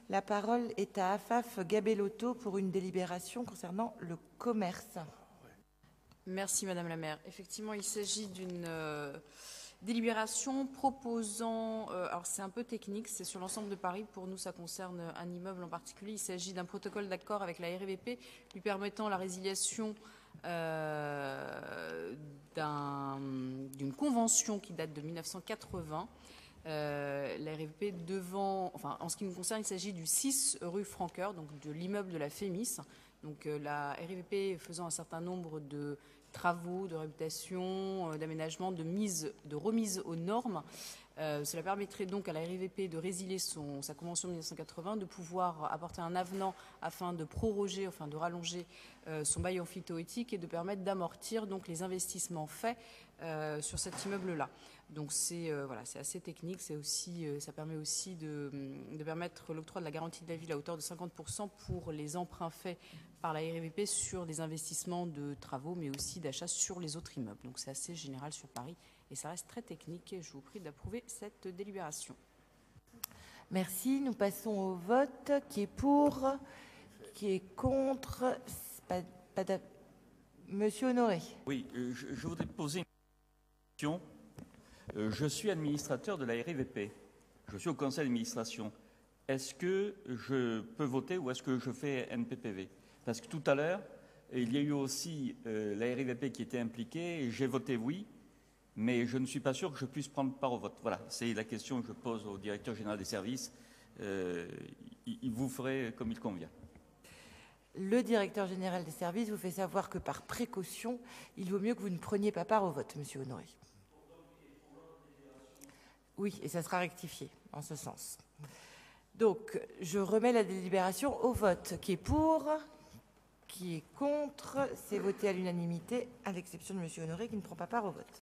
La parole est à Afaf Gabellotto pour une délibération concernant le commerce. Merci Madame la maire. Effectivement, il s'agit d'une délibération proposant, alors c'est un peu technique, c'est sur l'ensemble de Paris, pour nous ça concerne un immeuble en particulier, il s'agit d'un protocole d'accord avec la RVP lui permettant la résiliation d'une convention qui date de 1980. La RVP devant, enfin en ce qui nous concerne, il s'agit du 6 rue Francoeur, donc de l'immeuble de la FEMIS. Donc la RVP faisant un certain nombre de travaux, de réhabilitation, d'aménagement, de remise aux normes. Cela permettrait donc à la RVP de résilier sa convention de 1980, de pouvoir apporter un avenant afin de proroger, enfin de rallonger son bail emphytéotique et de permettre d'amortir donc les investissements faits sur cet immeuble-là. Donc c'est voilà, c'est assez technique, c'est aussi, ça permet aussi de permettre l'octroi de la garantie de la ville à hauteur de 50% pour les emprunts faits par la RVP sur des investissements de travaux, mais aussi d'achat sur les autres immeubles. Donc c'est assez général sur Paris et ça reste très technique. Je vous prie d'approuver cette délibération. Merci. Nous passons au vote. Qui est pour? Qui est contre? Monsieur Honoré. Oui, je voudrais poser une question. Je suis administrateur de la RVP. Je suis au conseil d'administration. Est-ce que je peux voter ou est-ce que je fais NPPV? Parce que tout à l'heure, il y a eu aussi la RVP qui était impliquée et j'ai voté oui, mais je ne suis pas sûr que je puisse prendre part au vote. Voilà, c'est la question que je pose au directeur général des services. Il vous ferait comme il convient. Le directeur général des services vous fait savoir que par précaution, il vaut mieux que vous ne preniez pas part au vote, monsieur Honoré. Oui, et ça sera rectifié en ce sens. Donc, je remets la délibération au vote. Qui est pour? Qui est contre? C'est voté à l'unanimité, à l'exception de monsieur Honoré qui ne prend pas part au vote.